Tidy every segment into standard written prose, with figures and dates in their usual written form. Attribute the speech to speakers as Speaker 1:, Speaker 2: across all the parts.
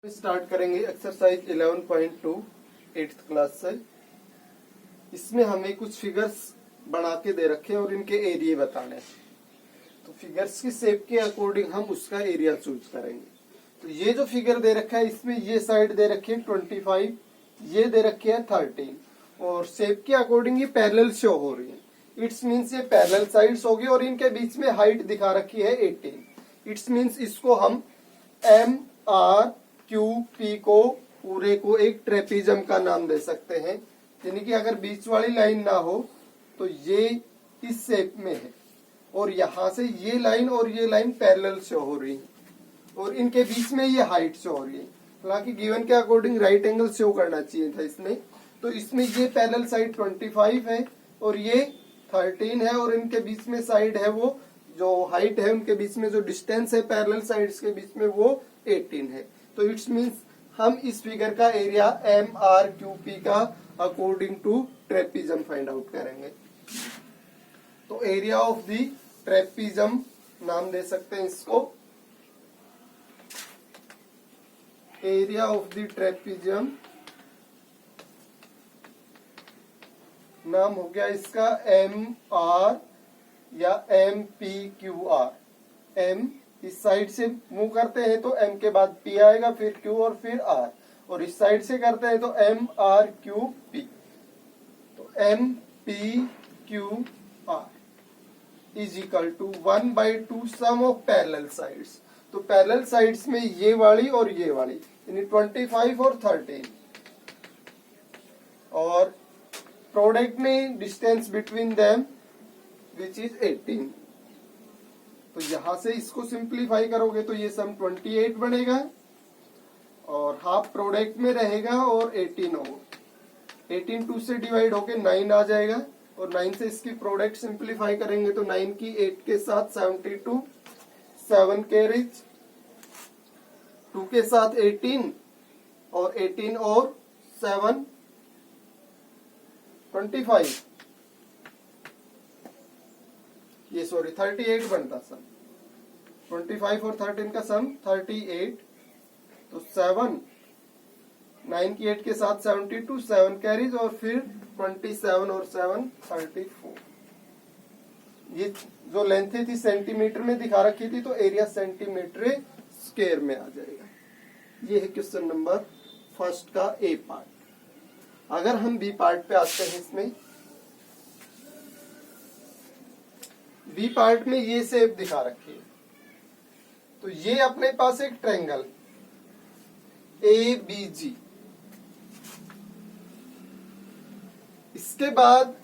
Speaker 1: Start करेंगे exercise 11.2 8th class से। इसमें हमें कुछ फिगर्स बना के दे रखे हैं और इनके एरिया बताने हैं। तो फिगर्स की शेप के अकॉर्डिंग हम उसका एरिया चूज करेंगे। तो ये जो फिगर दे रखा है इसमें ये साइड दे रखी है 25, ये दे रखी है 13 और शेप के अकॉर्डिंग ये पैरेलल शो हो रही है। इट्स मीन्स ये पैरेलल साइड्स होगी और इनके बीच में हाइट दिखा रखी है 18। इट्स मीन्स इसको हम एम आर क्यू पी को पूरे को एक ट्रेपिज्म का नाम दे सकते हैं। यानी कि अगर बीच वाली लाइन ना हो तो ये इस शेप में है और यहां से ये लाइन और ये लाइन पैरेलल शो हो रही है और इनके बीच में ये हाइट शो हो रही है। हालांकि गिवन के अकॉर्डिंग राइट एंगल शो करना चाहिए था इसमें। तो इसमें ये पैरेलल साइड 25 है और ये 13 है और इनके बीच में साइड है वो जो हाइट है उनके बीच में जो डिस्टेंस है पैरेलल साइड्स के बीच में वो 18 है। तो इट्स मीन्स हम इस फिगर का area M R Q P का according to trapezium find out करेंगे। तो एरिया ऑफ द ट्रेपिज्म नाम दे सकते हैं इसको। एरिया ऑफ द ट्रेपिज्म नाम हो गया इसका एम आर या M P Q R. M इस साइड से मूव करते हैं तो एम के बाद पी आएगा, फिर क्यू और फिर आर, और इस साइड से करते हैं तो एम आर क्यू पी। तो M P Q R is equal to 1/2 sum of parallel sides. तो पैरेलल साइड्स में ये वाली और ये वाली यानी 25 और 13 और प्रोडक्ट में distance between them which is 18। तो यहां से इसको सिंप्लीफाई करोगे तो ये सम 28 बनेगा और हाफ प्रोडक्ट में रहेगा और 18 होगा। 18 2 से डिवाइड होके 9 आ जाएगा और 9 से इसकी प्रोडक्ट सिंप्लीफाई करेंगे तो 9 की 8 के साथ 72, 7 कैरीज, 2 के साथ 18 और 18 और 7 25 ये 38 बनता सम। 25 और 13 का सम 38। तो 7 9 की 8 के साथ 72, 7 कैरीज और फिर 27 और 7 34। ये जो लेंथ थी सेंटीमीटर में दिखा रखी थी तो एरिया सेंटीमीटर स्क्वायर में आ जाएगा। ये है क्वेश्चन नंबर फर्स्ट का ए पार्ट। अगर हम बी पार्ट पे आते हैं इसमें बी पार्ट में ये शेप दिखा रखी है। तो ये अपने पास एक ट्रायंगल ए बी जी, इसके बाद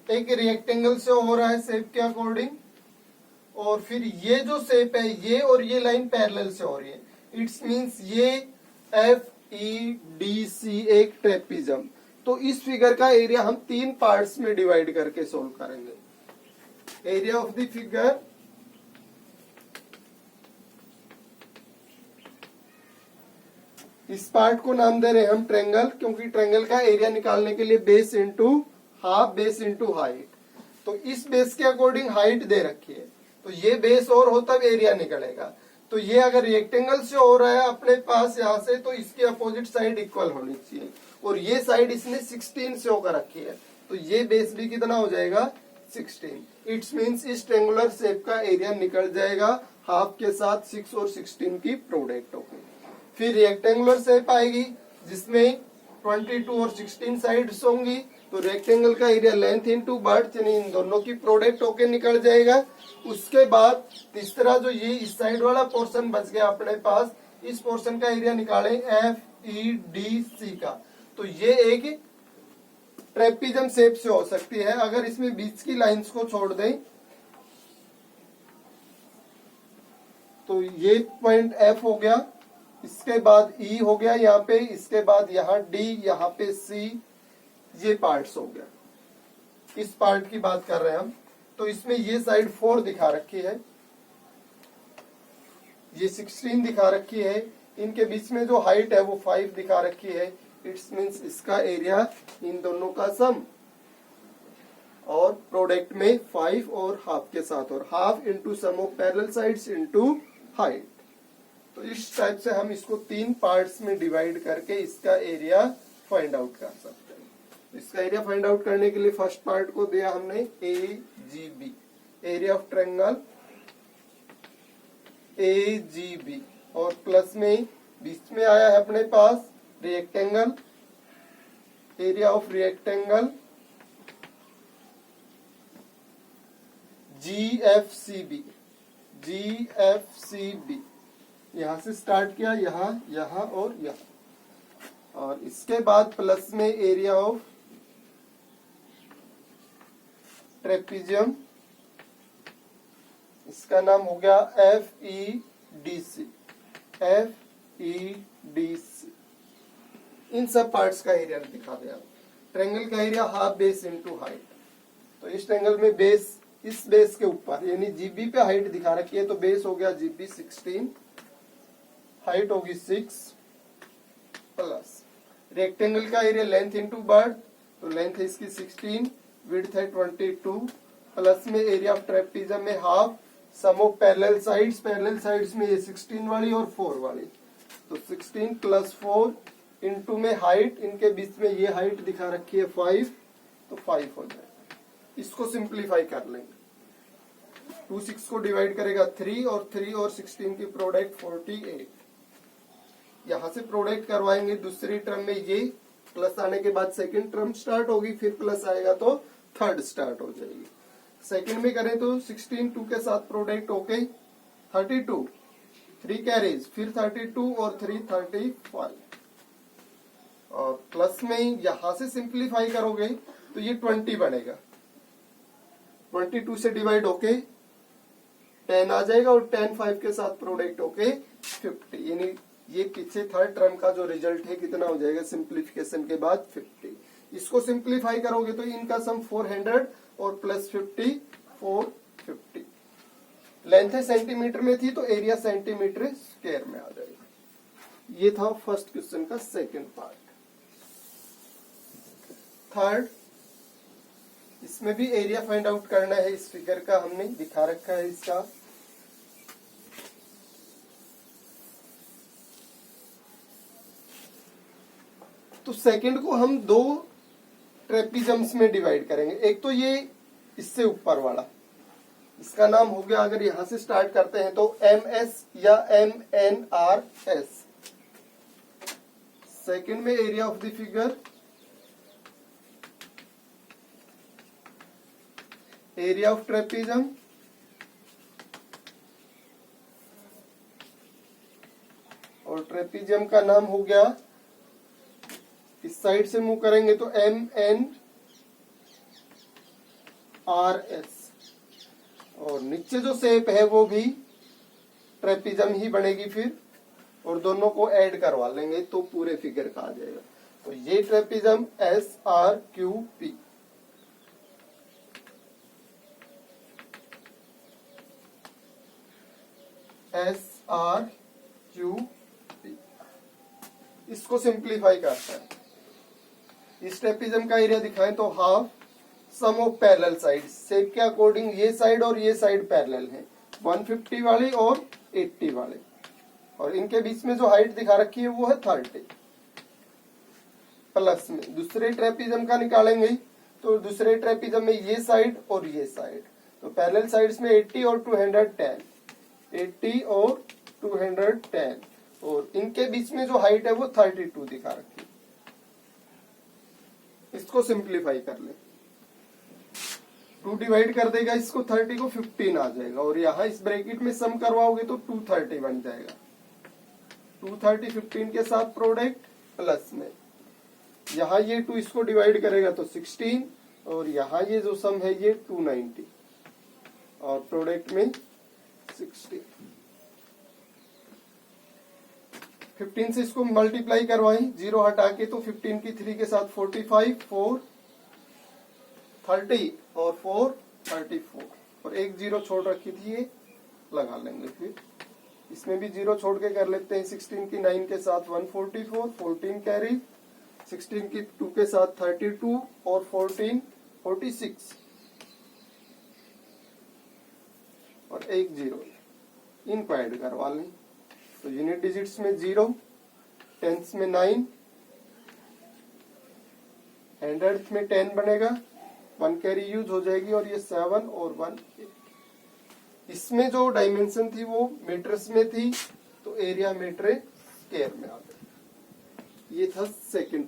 Speaker 1: एक रेक्टेंगल से हो रहा है शेप के अकॉर्डिंग और फिर ये जो शेप है ये और ये लाइन पैरेलल से हो रही है। इट्स मींस ये एफ ई डी सी एक ट्रेपिज्म। तो इस फिगर का एरिया हम 3 पार्ट्स में डिवाइड करके सोल्व करेंगे। एरिया ऑफ द फिगर इस पार्ट को नाम दे रहे हैं हम ट्रायंगल, क्योंकि ट्रायंगल का एरिया निकालने के लिए base into half, base into height. तो इस बेस के अकॉर्डिंग हाइट दे रखी है तो ये बेस और हो तब एरिया निकलेगा। तो ये अगर रेक्टेंगल से हो रहा है अपने पास यहाँ से तो इसकी अपोजिट साइड इक्वल होनी चाहिए और ये साइड इसने 16 से होकर रखी है तो ये बेस भी कितना हो जाएगा 16। इट्स मीन्स इस ट्रायंगुलर शेप का एरिया निकल जाएगा हाफ के साथ 6 और 16 की प्रोडक्ट होगी। फिर रेक्टेंगुलर शेप आएगी जिसमें 22 और 16 साइड्स होंगी तो रेक्टेंगल का एरिया लेंथ इंटू बर्थ यानी इन दोनों की प्रोडक्ट होके निकल जाएगा। उसके बाद तीसरा जो ये इस साइड वाला पोर्शन बच गया अपने पास, इस पोर्शन का एरिया निकालें एफ ई डी सी का। तो ये एक ट्रेपिज्म शेप से हो सकती है। अगर इसमें बीच की लाइंस को छोड़ दें तो ये पॉइंट एफ हो गया, इसके बाद ई हो गया यहाँ पे, इसके बाद यहाँ डी, यहाँ पे सी, ये पार्ट्स हो गया। इस पार्ट की बात कर रहे हैं हम। तो इसमें ये साइड 4 दिखा रखी है, ये 16 दिखा रखी है, इनके बीच में जो हाइट है वो 5 दिखा रखी है। इट्स मीन्स इसका एरिया इन दोनों का सम और प्रोडक्ट में 5 और हाफ के साथ और half into sum of parallel sides into height. तो इस टाइप से हम इसको 3 पार्ट्स में डिवाइड करके इसका एरिया फाइंड आउट कर सकते हैं। तो इसका एरिया फाइंड आउट करने के लिए फर्स्ट पार्ट को दिया हमने AGB, area of triangle AGB, और प्लस में बीच में आया है अपने पास rectangle, area of rectangle GFCB, यहां से स्टार्ट किया, यहां, यहां और यहां, और इसके बाद प्लस में एरिया ऑफ ट्रेपीजियम, इसका नाम हो गया FEDC। इन सब पार्ट्स का एरिया दिखा दिया। ट्रायंगल का area half base into height. तो इस ट्रायंगल में बेस, इस बेस के ऊपर यानी GB पे हाइट दिखा रखी है, तो बेस हो गया GB 16, हाइट होगी 6, प्लस रेक्टेंगल का एरिया लेंथ इनटू बर्थ, तो लेंथ है इसकी 16, विड्थ है 22, प्लस में एरिया ऑफ ट्रेपीजियम में half, sum of parallel sides में ये 16 वाली और 4 वाली, तो 16 प्लस 4 इनटू में हाइट, इनके बीच में ये हाइट दिखा रखी है 5, तो 5 हो जाएगा। इसको सिंप्लीफाई कर लेंगे, 2 6 को डिवाइड करेगा 3 और 16 की प्रोडक्ट 48। यहां से प्रोडक्ट करवाएंगे, दूसरी टर्म में ये प्लस आने के बाद सेकंड टर्म स्टार्ट होगी, फिर प्लस आएगा तो थर्ड स्टार्ट हो जाएगी। सेकंड में करें तो 16 2 के साथ प्रोडक्ट होके 32, 3 कैरीज, फिर 32 और 3 35, और प्लस में यहां से सिंप्लीफाई करोगे तो ये 20 बनेगा, 22 से डिवाइड होके 10 आ जाएगा, और 10 5 के साथ प्रोडक्ट होके 50, यानी ये पीछे थर्ड टर्म का जो रिजल्ट है कितना हो जाएगा सिंप्लीफिकेशन के बाद 50। इसको सिंप्लीफाई करोगे तो इनका सम 400 और प्लस 50 450। लेंथ है सेंटीमीटर में थी, तो एरिया सेंटीमीटर स्क्वायर में आ जाएगा। ये था फर्स्ट क्वेश्चन का सेकंड पार्ट। थर्ड, इसमें भी एरिया फाइंड आउट करना है। इस फिगर का हमने दिखा रखा है इसका, तो सेकंड को हम 2 ट्रेपीजियम्स में डिवाइड करेंगे। एक तो ये इससे ऊपर वाला, इसका नाम हो गया, अगर यहां से स्टार्ट करते हैं तो MS या MNRS। सेकंड में area of the figure, area of trapezium, और ट्रेपीजियम का नाम हो गया, इस साइड से मूव करेंगे तो MNRS, और नीचे जो शेप है वो भी ट्रेपीजियम ही बनेगी फिर, और दोनों को ऐड करवा लेंगे तो पूरे फिगर का आ जाएगा। तो ये ट्रेपीजियम SRQP, SRQP, इसको सिंप्लीफाई करता है। इस ट्रेपीजियम का एरिया दिखाएं तो half sum of parallel side, shape के अकॉर्डिंग ये साइड और ये साइड पैरेलल है, 150 वाली और 80 वाले, और इनके बीच में जो हाइट दिखा रखी है वो है 30। प्लस में दूसरे ट्रेपीजियम का निकालेंगे तो दूसरे ट्रेपीजियम में ये साइड और ये साइड, तो पैरेलल साइड्स में 80 और 210, 80 और 210, और इनके बीच में जो हाइट है वो 32 दिखा रखी है। इसको सिंप्लीफाई कर ले, 2 डिवाइड कर देगा इसको 30 को, 15 आ जाएगा, और यहाँ इस ब्रैकेट में सम करवाओगे तो 230 बन जाएगा। 230 15 के साथ प्रोडक्ट, प्लस में यहाँ ये 2 इसको डिवाइड करेगा तो 16, और यहाँ ये जो सम है ये 290, और प्रोडक्ट में 60। 15 से इसको मल्टीप्लाई करवाएं, 0 हटा के, तो 15 की 3 के साथ 45, 4 30 और 4 34, और एक 0 छोड़ रखी थी ये लगा लेंगे। फिर इसमें भी 0 छोड़ के कर लेते हैं। 16 की 9 के साथ 144, 14 कैरी, 16 की 2 के साथ 32 और 14 46, और एक 0, इनको ऐड करवा लें तो यूनिट डिजिट्स में 0, टेंस में 9, हंड्रेड्स में 10 बनेगा, 1 कैरी यूज हो जाएगी और ये 7 और 1 8। इसमें जो डायमेंशन थी वो मीटर्स में थी, तो एरिया मीटर स्क्वायर में आ गया। ये था सेकंड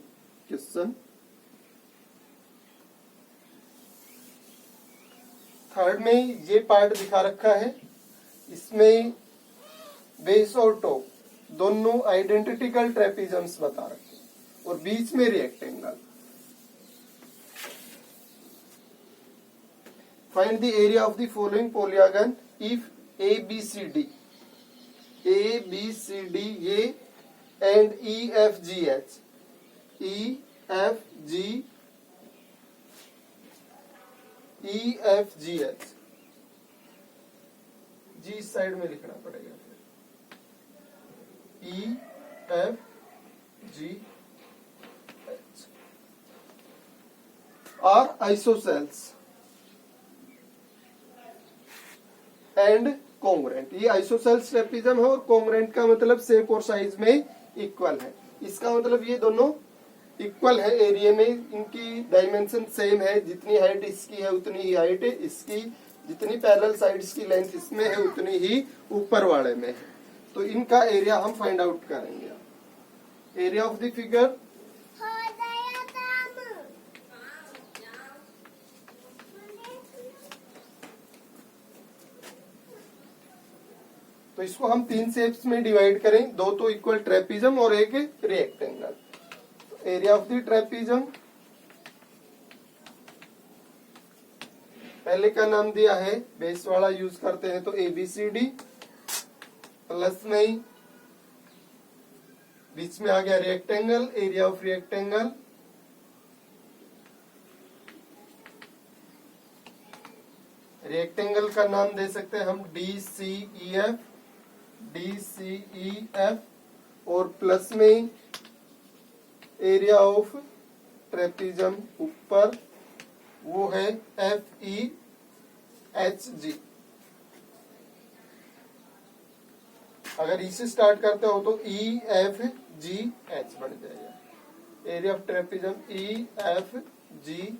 Speaker 1: क्वेश्चन। थर्ड में ये पार्ट दिखा रखा है, इसमें बेस और टॉप दोनों आइडेंटिकल ट्रेपेजम्स बता रखे हैं और बीच में rectangle. Find the area of the following polygon if ABCD ये एंड EFGH जी इस साइड में लिखना पड़ेगा फिर EFGH are isosceles and congruent. ये आइसोसेल्स ट्रेपेजम है और कॉन्ग्रुएंट का मतलब शेप और साइज में इक्वल है। इसका मतलब ये दोनों इक्वल है एरिया में, इनकी डायमेंशन सेम है, जितनी हाइट इसकी है उतनी ही हाइट इसकी, जितनी पैरेलल साइड्स की लेंथ इसमें है उतनी ही ऊपर वाले में है। तो इनका एरिया हम फाइंड आउट करेंगे। एरिया ऑफ द फिगर तो इसको हम 3 शेप्स में डिवाइड करें, 2 तो इक्वल ट्रेपेजम और एक rectangle. Area of the trapezium पहले का नाम दिया है, बेस वाला यूज करते हैं तो ABCD, प्लस में बीच में आ गया rectangle, area of rectangle. Rectangle का नाम दे सकते हैं हम DCEF और प्लस में एरिया ऑफ ट्रेपेजम ऊपर वो है FEHG। अगर इसे स्टार्ट करते हो तो EFGH बन जाएगा। Area of trapezium EFGH।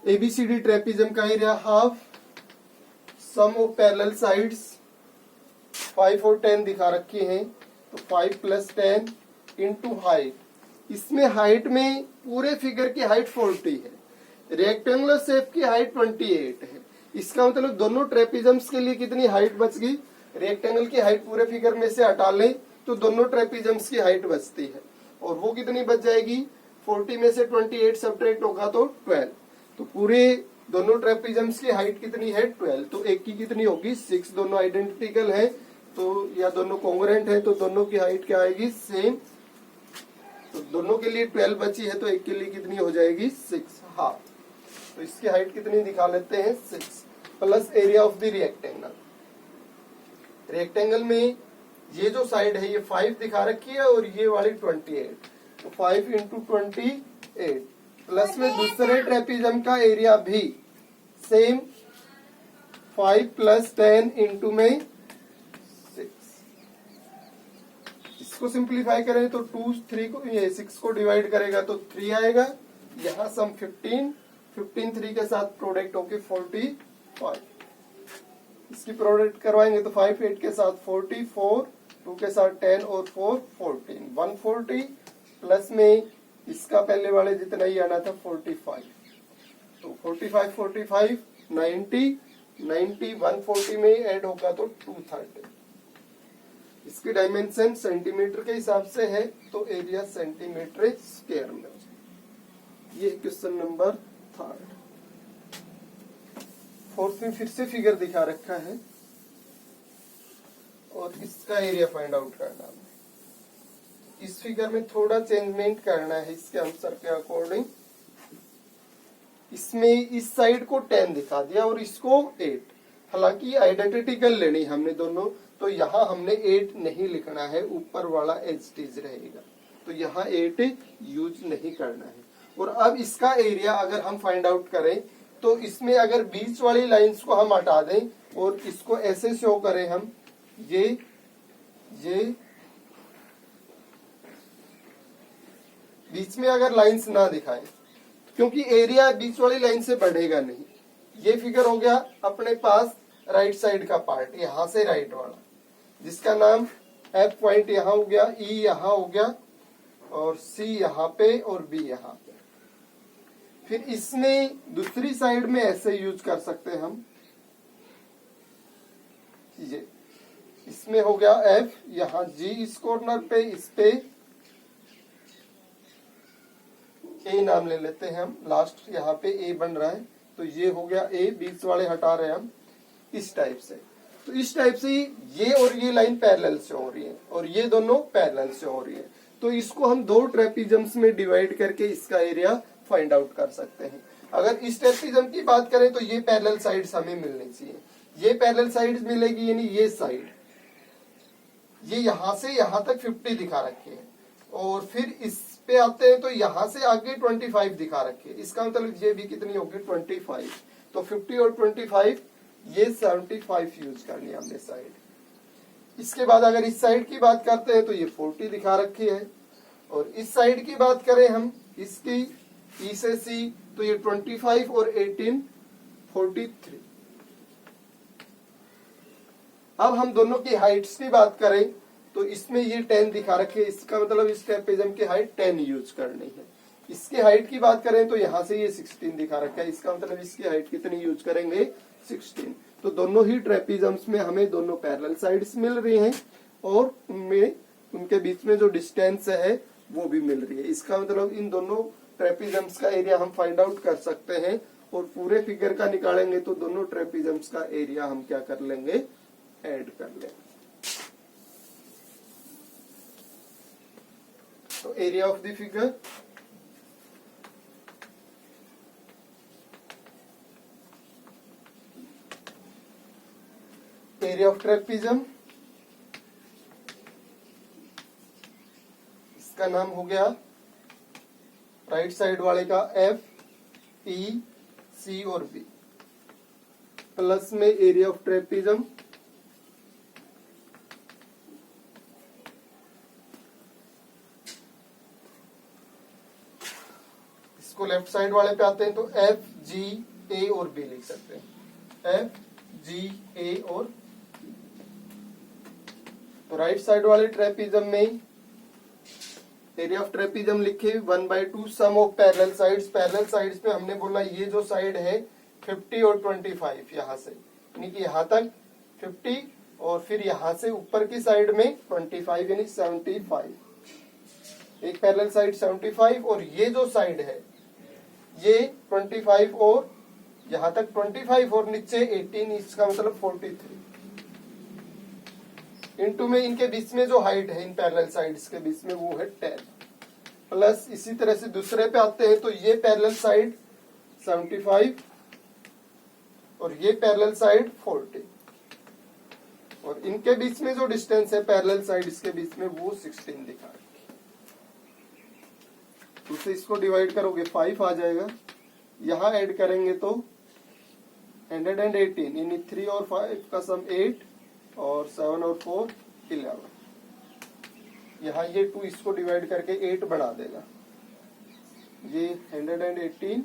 Speaker 1: ABCD trapezium का area half, sum of parallel sides 5 और 10 दिखा रखी हैं, तो 5 + 10 इंटू हाइट। इसमें हाइट में पूरे फिगर की हाइट 40 है, रेक्टेंगुलर शेप की हाइट 28 है। इसका मतलब दोनों ट्रेपेजम्स के लिए कितनी हाइट बच गई? रेक्टेंगल की हाइट पूरे फिगर में से हटा लें तो दोनों ट्रेपेजम्स की हाइट बचती है, और वो कितनी बच जाएगी? 40 में से 28 सब्ट्रैक्ट होगा तो 12। तो पूरे दोनों ट्रेपेजम्स की हाइट कितनी है? 12। तो एक की कितनी होगी? 6। दोनों आइडेंटिकल है तो या दोनों कॉन्ग्रुएंट है तो दोनों की हाइट क्या आएगी? सेम। तो दोनों के लिए 12 बची है तो एक के लिए कितनी हो जाएगी? 6 हाफ। तो इसकी हाइट कितनी दिखा लेते हैं? 6 plus area of the rectangle. Rectangle में ये जो साइड है ये 5 दिखा रखी है और ये वाली 28, तो 5 इंटू 28 प्लस में दूसरे ट्रेपेजम का एरिया भी सेम 5 + 10 इंटू में 6। इसको सिंप्लीफाई करें तो 2 3 को ये 6 को डिवाइड करेगा तो 3 आएगा। यहाँ सम 15 3 के साथ प्रोडक्ट होके 45। इसकी प्रोडक्ट करवाएंगे तो 5 8 के साथ 44, 2 के साथ 10 और 4 14, 140 प्लस में इसका पहले वाले जितना ही आना था 45। तो 45 45 90 90 140 में ऐड होगा तो 230। इसकी डायमेंशन सेंटीमीटर के हिसाब से है तो एरिया सेंटीमीटर स्क्वायर में। ये क्वेश्चन नंबर 3। 4th में फिर से फिगर दिखा रखा है और इसका एरिया फाइंड आउट करना है। इस फिगर में थोड़ा चेंजमेंट करना है इसके आंसर के अकॉर्डिंग। इसमें इस साइड को 10 दिखा दिया और इसको 8। हालांकि आइडेंटिकल लेनी हमने दोनों, तो यहाँ हमने 8 नहीं लिखना है, ऊपर वाला एज इट इज रहेगा, तो यहाँ 8 यूज नहीं करना है। और अब इसका एरिया अगर हम फाइंड आउट करें तो इसमें अगर बीच वाली लाइंस को हम हटा दें और इसको ऐसे शो करें हम, ये बीच में अगर लाइंस ना दिखाएं, क्योंकि एरिया बीच वाली लाइन से बढ़ेगा नहीं। ये फिगर हो गया अपने पास राइट साइड का पार्ट, यहां से राइट वाला, जिसका नाम एफ पॉइंट यहां हो गया, ई यहां हो गया, और सी यहां पे और बी यहां पे। फिर इसमें दूसरी साइड में ऐसे यूज कर सकते हैं हम, ये इसमें हो गया एफ, यहां जी इस कॉर्नर पे, इस पे ए नाम ले लेते हैं हम, लास्ट यहाँ पे ए बन रहा है, तो ये हो गया ए, बीच वाले हटा रहे हैं हम इस टाइप से। तो इस टाइप से ये और ये लाइन पैरेलल से हो रही है और ये दोनों पैरेलल से हो रही है। तो इसको हम दो ट्रेपीजम्स में डिवाइड करके इसका एरिया फाइंड आउट कर सकते हैं। अगर इस ट्रेपीजम की बात करें तो ये पैरेलल साइड्स हमें मिलनी चाहिए, ये पैरेलल साइड्स मिलेगी, यानी ये साइड, ये यहां से यहां तक 50 दिखा रखे हैं, और फिर इस पे आते हैं तो यहां से आगे 25 दिखा रखे हैं। इसका मतलब ये भी कितनी होगी 25, तो 50 और 25 ये 75 यूज कर लिया हमने साइड। इसके बाद अगर इस साइड की बात करते हैं तो ये 40 दिखा रखी है, और इस साइड की बात करें हम इसकी ई से सी, तो ये 25 और 18 43। अब हम दोनों की हाइट्स की बात करें तो इसमें ये 10 दिखा रखे, इसका मतलब इस ट्रेपेजम की हाइट 10 यूज करनी है। इसकी हाइट की बात करें तो यहाँ से ये 16 दिखा रखा है, इसका मतलब इसकी हाइट कितनी यूज करेंगे 16। तो दोनों ही ट्रेपेजम्स में हमें दोनों पैरेलल साइड्स मिल रही हैं और उनमें उनके बीच में जो डिस्टेंस है वो भी मिल रही है। इसका मतलब इन दोनों ट्रेपेजम्स का एरिया हम फाइंड आउट कर सकते हैं, और पूरे फिगर का निकालेंगे तो दोनों ट्रेपेजम्स का एरिया हम क्या कर लेंगे, ऐड कर लेंगे। तो area of the figure, area of trapezium, इसका नाम हो गया राइट साइड वाले का एफ, ई, सी और बी, प्लस में एरिया ऑफ ट्रेपीजम, इसको लेफ्ट साइड वाले पे आते हैं तो एफ, जी, ए और बी लिख सकते हैं, एफ, जी, ए और बी। तो राइट साइड वाले ट्रेपीजम में एरिया ऑफ ट्रेपीजम लिखे 1/2 sum of parallel sides. Parallel sides पे हमने बोला ये जो साइड है 50 और 25, यहां से यानी कि यहां तक 50 और फिर यहां से ऊपर की साइड में 25 यानी 75। एक पैरेलल साइड 75 और ये जो साइड है ये 25 और यहां तक 25 और नीचे 18, इसका मतलब 43। इनटू में इनके बीच में जो हाइट है इन पैरेलल साइड्स के बीच में वो है 10, प्लस इसी तरह से दूसरे पे आते हैं तो ये पैरेलल साइड 75 और ये पैरेलल साइड 40, और इनके बीच में जो डिस्टेंस है पैरेलल साइड्स के बीच में वो 16 दिखा है। उससे इसको डिवाइड करोगे 5 आ जाएगा, यहां ऐड करेंगे तो 118, यानी 3 और 5 का सम 8 और 7 और 4 11। यहाँ ये 2 इसको डिवाइड करके 8 बना देगा। ये 118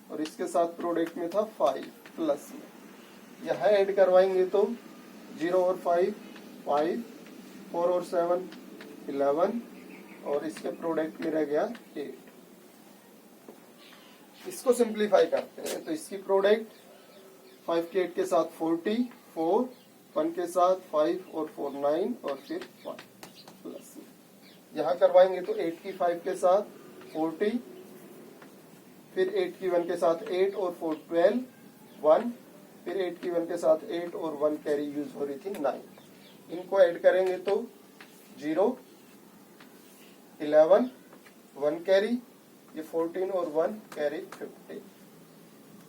Speaker 1: और इसके साथ प्रोडक्ट में था 5 प्लस में, यहाँ ऐड करवाएंगे तो 0 और 5 5, 4 और 7 11 और इसके प्रोडक्ट में रह गया 8। इसको सिंप्लीफाई करते हैं तो इसकी प्रोडक्ट 5 के 8 के साथ 40, 4, 1 के साथ 5 और 4 9 और फिर 1 प्लस में। यहाँ करवाएंगे तो 8 की 5 के साथ 40, फिर 8 की 1 के साथ 8 और 4 12, 1, फिर 8 की 1 के साथ 8 और 1 कैरी यूज हो रही थी 9। इनको ऐड करेंगे तो 0, 11, 1 कैरी, ये 14 और 1 कैरी 50।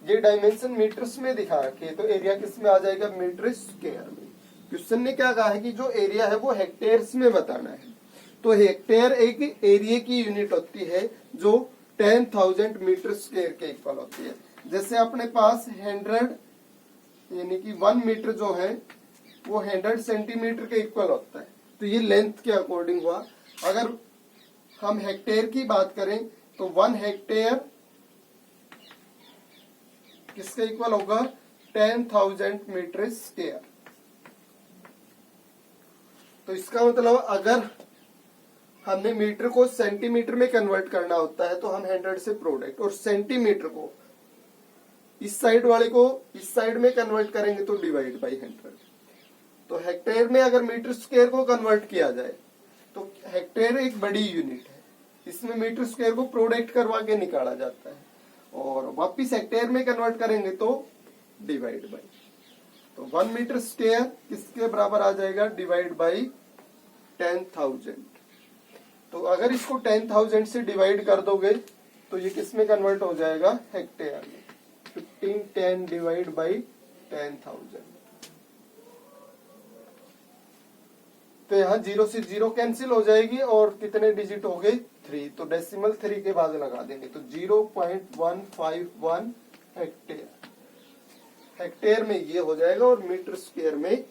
Speaker 1: ये डायमेंशन मीटर्स में दिखा रखे हैं, तो एरिया किस में आ जाएगा, मीटर स्क्वायर में। क्वेश्चन ने क्या कहा है कि जो एरिया है वो हेक्टेयर्स में बताना है, तो हेक्टेयर एक एरिया की यूनिट होती है जो 10,000 मीटर स्क्वायर के इक्वल होती है। जैसे अपने पास 100 यानी कि 1 मीटर जो है वो 100 सेंटीमीटर के इक्वल होता है। तो ये लेंथ के अकॉर्डिंग हुआ। अगर हम हेक्टेयर की बात करें तो 1 हेक्टेयर किसके इक्वल होगा? 10,000 मीटर स्क्वायर। तो इसका मतलब अगर हमने मीटर को सेंटीमीटर में कन्वर्ट करना होता है तो हम 100 से प्रोडक्ट, और सेंटीमीटर को इस साइड वाले को इस साइड में कन्वर्ट करेंगे तो डिवाइड बाई 100। तो हेक्टेयर में अगर मीटर स्क्वायर को कन्वर्ट किया जाए तो हेक्टेयर एक बड़ी यूनिट है, इसमें मीटर स्क्वायर को प्रोडक्ट करवा के निकाला जाता है, और वापिस हेक्टेयर में कन्वर्ट करेंगे तो डिवाइड बाई। तो 1 मीटर स्क्वायर किसके बराबर आ जाएगा? Divide by 10,000। तो अगर इसको 10,000 से डिवाइड कर दोगे तो ये किस में कन्वर्ट हो जाएगा? हेक्टेयर में। 1510 डिवाइड बाई 10,000। तो यहाँ 0 से 0 कैंसिल हो जाएगी और कितने डिजिट हो गए? 3। तो डेसिमल 3 के बाद लगा देंगे तो 0.151 हेक्टेयर। हेक्टेयर में ये हो जाएगा और मीटर स्क्वायर में